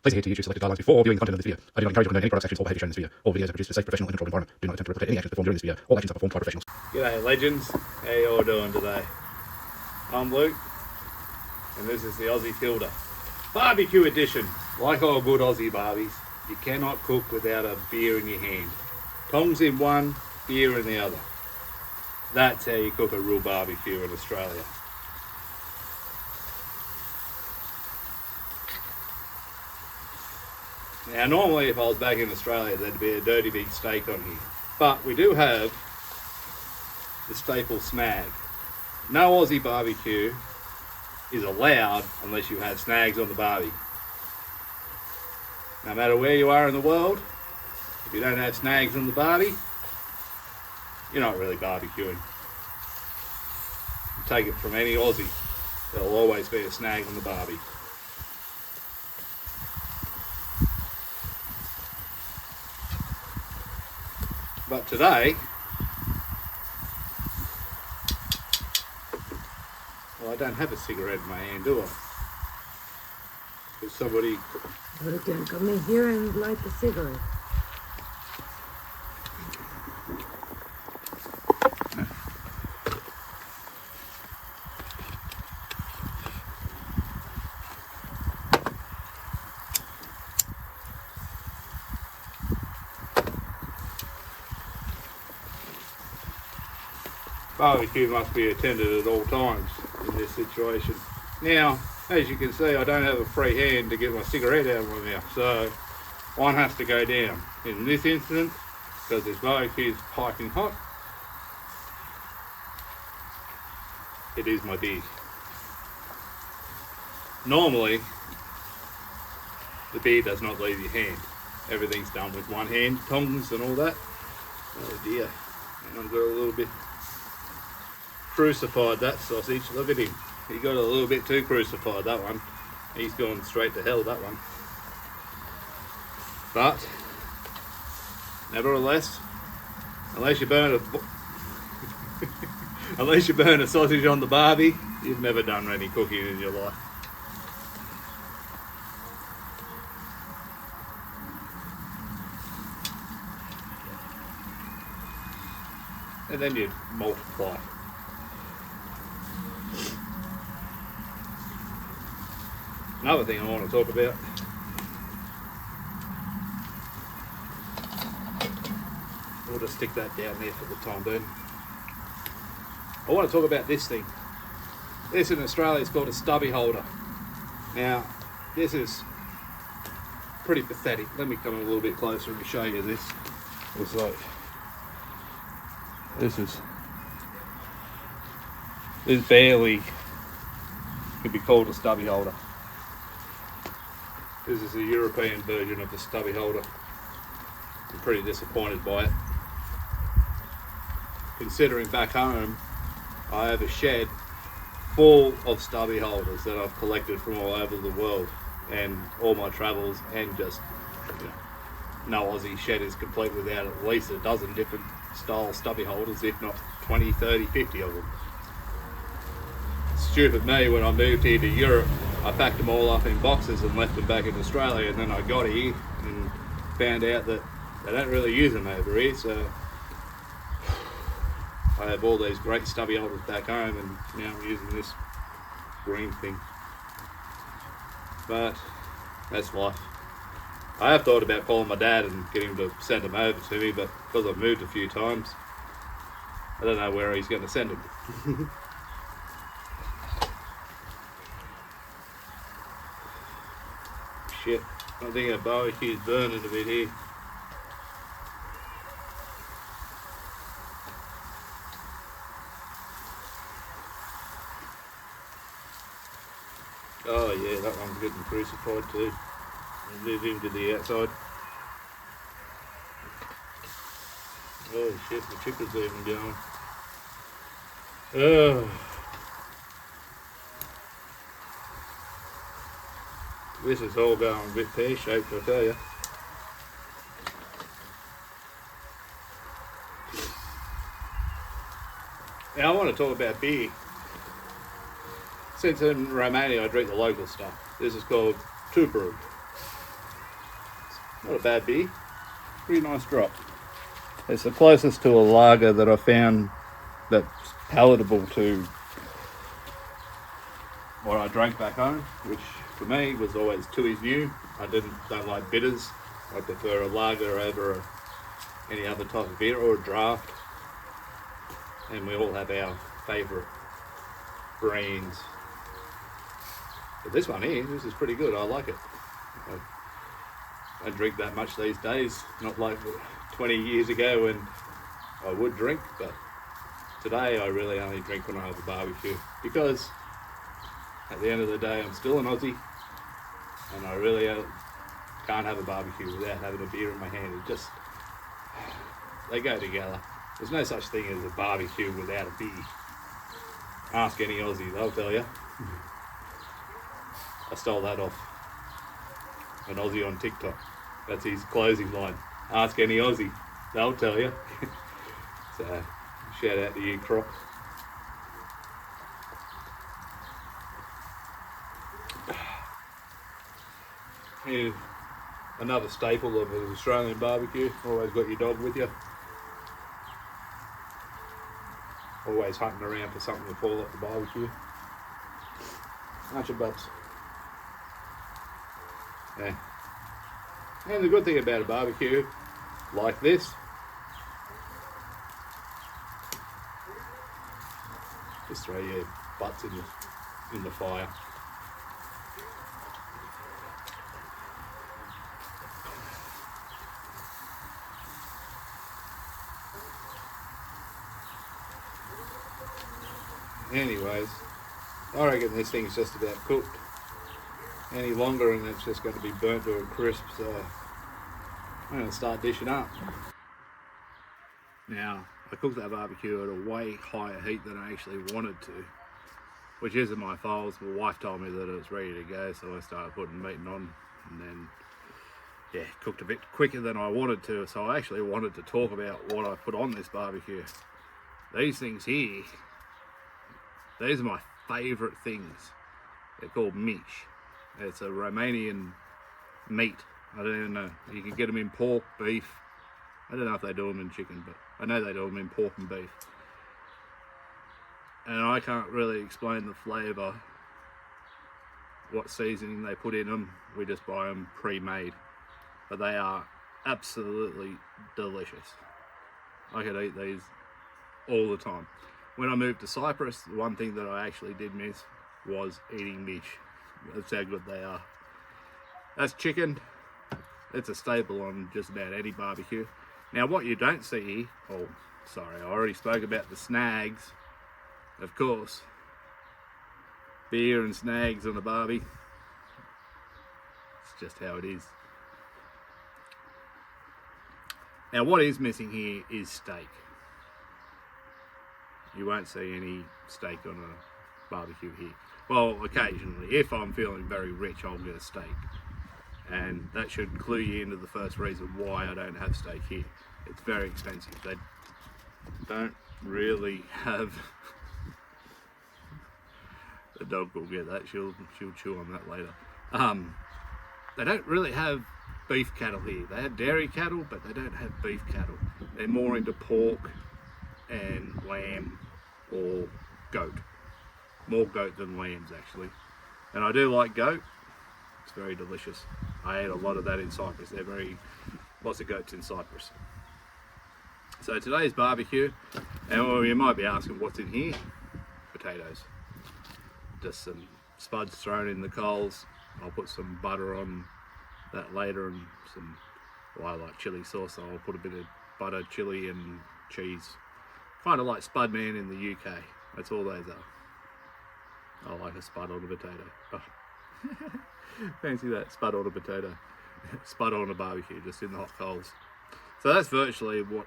Please adhere to YouTube selected guidelines before viewing the content of this video. I do not encourage or condone any products, actions, or behaviour shown in this video. All videos are produced in a safe, professional, and controlled environment. Do not attempt to replicate any actions performed during this video. All actions are performed by professionals. G'day legends, how you all doing today? I'm Luke, and this is the Aussie Filter Barbecue Edition. Like all good Aussie barbies, you cannot cook without a beer in your hand. Tongs in one, beer in the other. That's how you cook a real barbecue in Australia. Now normally if I was back in Australia there'd be a dirty big steak on here, but we do have the staple snag. No Aussie barbecue is allowed unless you have snags on the barbie. No matter where you are in the world, if you don't have snags on the barbie, you're not really barbecuing. You take it from any Aussie, there'll always be a snag on the barbie. But today, well, I don't have a cigarette in my hand, do I? Because somebody... But again, come in here and light the cigarette. Barbecue must be attended at all times in this situation. Now, as you can see, I don't have a free hand to get my cigarette out of my mouth, so one has to go down. In this instance, because this barbecue is piping hot, it is my beer. Normally, the beer does not leave your hand. Everything's done with one hand, tongs and all that. Oh dear, and I've got a little bit crucified, that sausage. Look at him, he got a little bit too crucified, that one. He's gone straight to hell, that one. But nevertheless, unless you burn a sausage on the barbie, you've never done any cooking in your life. And then you multiply. Another thing I want to talk about, we'll just stick that down there for the time being. I want to talk about this thing. This in Australia is called a stubby holder. Now, this is pretty pathetic. Let me come a little bit closer and show you this. It's like, this barely could be called a stubby holder. This is the European version of the stubby holder. I'm pretty disappointed by it. Considering back home, I have a shed full of stubby holders that I've collected from all over the world, and all my travels, and just, you know, no Aussie shed is complete without at least a dozen different style stubby holders, if not 20, 30, 50 of them. Stupid me, when I moved here to Europe, I packed them all up in boxes and left them back in Australia, and then I got here and found out that they don't really use them over here, so I have all these great stubby holders back home, and now I'm using this green thing. But that's life. I have thought about calling my dad and getting him to send them over to me, but because I've moved a few times, I don't know where he's going to send them. Shit, I think our barbecue's burning a bit here. Oh yeah, that one's getting crucified too. I'll move him to the outside. Oh shit, the chicken's even going. Oh. This is all going a bit pear-shaped, I tell you. Now I want to talk about beer. Since in Romania I drink the local stuff. This is called Tubruk. Not a bad beer. Pretty nice drop. It's the closest to a lager that I found that's palatable to what I drank back home, which for me was always Tooheys New. I don't like bitters. I prefer a lager over any other type of beer or a draft. And we all have our favourite brands. But this one here, this is pretty good. I like it. I don't drink that much these days. Not like 20 years ago when I would drink, but today I really only drink when I have a barbecue, because at the end of the day I'm still an Aussie and I really can't have a barbecue without having a beer in my hand. It just, they go together. There's no such thing as a barbecue without a beer. Ask any Aussie, they'll tell you. I stole that off an Aussie on TikTok. That's his closing line. Ask any Aussie, they'll tell you. So, shout out to you, Croc. Here's another staple of an Australian barbecue. Always got your dog with you. Always hunting around for something to fall off the barbecue. Bunch of bubs. Yeah. And the good thing about a barbecue like this, just throw your butts in the fire. Anyways, I reckon this thing's just about cooked. Any longer and it's just going to be burnt to a crisp, so I'm going to start dishing up. Now, I cooked that barbecue at a way higher heat than I actually wanted to, which isn't my fault. My wife told me that it was ready to go, so I started putting meat on, and then, yeah, cooked a bit quicker than I wanted to, so I actually wanted to talk about what I put on this barbecue. These things here, these are my favourite things. They're called mish. It's a Romanian meat. I don't even know. You can get them in pork, beef. I don't know if they do them in chicken, but I know they do them in pork and beef. And I can't really explain the flavour, what seasoning they put in them. We just buy them pre-made. But they are absolutely delicious. I could eat these all the time. When I moved to Cyprus, the one thing that I actually did miss was eating mish. That's how good they are. That's chicken. It's a staple on just about any barbecue. Now what you don't see here, oh sorry, I already spoke about the snags. Of course, beer and snags on a barbie. It's just how it is. Now what is missing here is steak. You won't see any steak on a barbecue here. Well, occasionally, if I'm feeling very rich, I'll get a steak. And that should clue you into the first reason why I don't have steak here. It's very expensive. They don't really have... The dog will get that, she'll chew on that later. They don't really have beef cattle here. They have dairy cattle, but they don't have beef cattle. They're more into pork and lamb or goat. More goat than lambs actually. And I do like goat. It's very delicious. I ate a lot of that in Cyprus. Lots of goats in Cyprus. So today's barbecue, and well, you might be asking what's in here. Potatoes. Just some spuds thrown in the coals. I'll put some butter on that later and some, well, I like chili sauce, so I'll put a bit of butter, chili and cheese. Kind of like Spudman in the UK. That's all those are. I like a spud on a potato. Oh. Fancy that, spud on a potato. Spud on a barbecue, just in the hot coals. So that's virtually what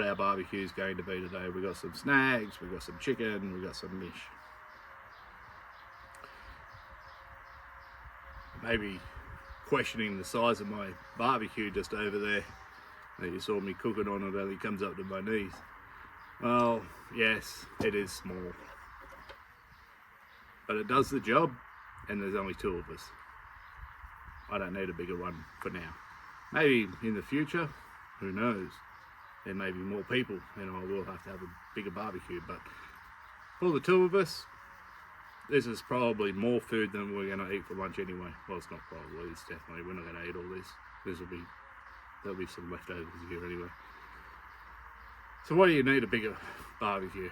our barbecue is going to be today. We got some snags, we got some chicken, we got some mish. Maybe questioning the size of my barbecue just over there that you saw me cooking on, it only comes up to my knees. Well, yes, it is small. But it does the job, and there's only two of us. I don't need a bigger one for now. maybe in the future, who knows, there may be more people and I will have to have a bigger barbecue, but for the two of us, this is probably more food than we're going to eat for lunch anyway. Well, it's not probably, it's definitely, we're not going to eat all this. There'll be some leftovers here anyway. So why do you need a bigger barbecue?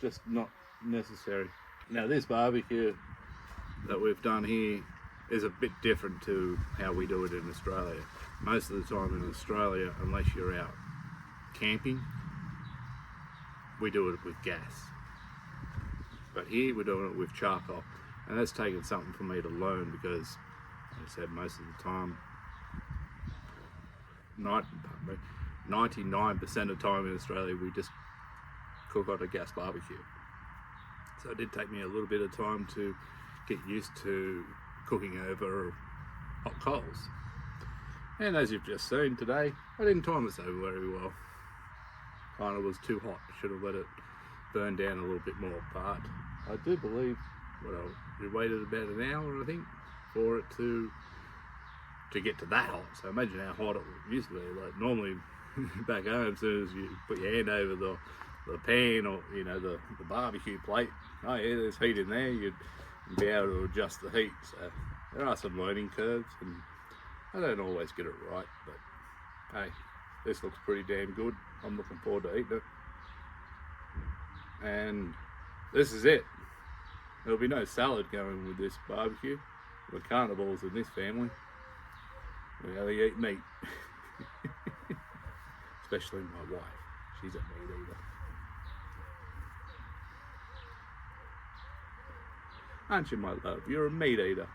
Just not necessary. Now this barbecue that we've done here is a bit different to how we do it in Australia. Most of the time in Australia, unless you're out camping, we do it with gas. But here we're doing it with charcoal, and that's taken something for me to learn because, like I said, most of the time, 99% of the time in Australia, we just cook on a gas barbecue. So it did take me a little bit of time to get used to cooking over hot coals. And as you've just seen today, I didn't time this over very well. Kind of was too hot, should have let it burn down a little bit more, but I do believe, we waited about an hour, I think, for it to get to that hot. So imagine how hot it used to be. Like normally back home, as soon as you put your hand over the pan or the barbecue plate, oh yeah, there's heat in there, you'd be able to adjust the heat. So there are some learning curves, and I don't always get it right, but hey, this looks pretty damn good. I'm looking forward to eating it. And this is it. There'll be no salad going with this barbecue. We're carnivores in this family. We only eat meat. Especially my wife. She's a meat eater. Aren't you, my love? You're a meat eater.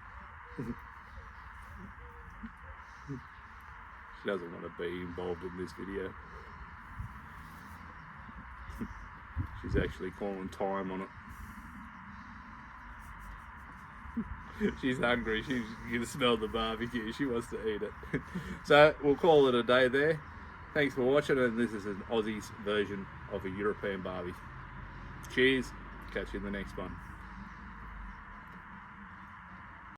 She doesn't want to be involved in this video. She's actually calling time on it. She's hungry. She can smell the barbecue. She wants to eat it. So we'll call it a day there. Thanks for watching, and this is an Aussie's version of a European barbie. Cheers. Catch you in the next one.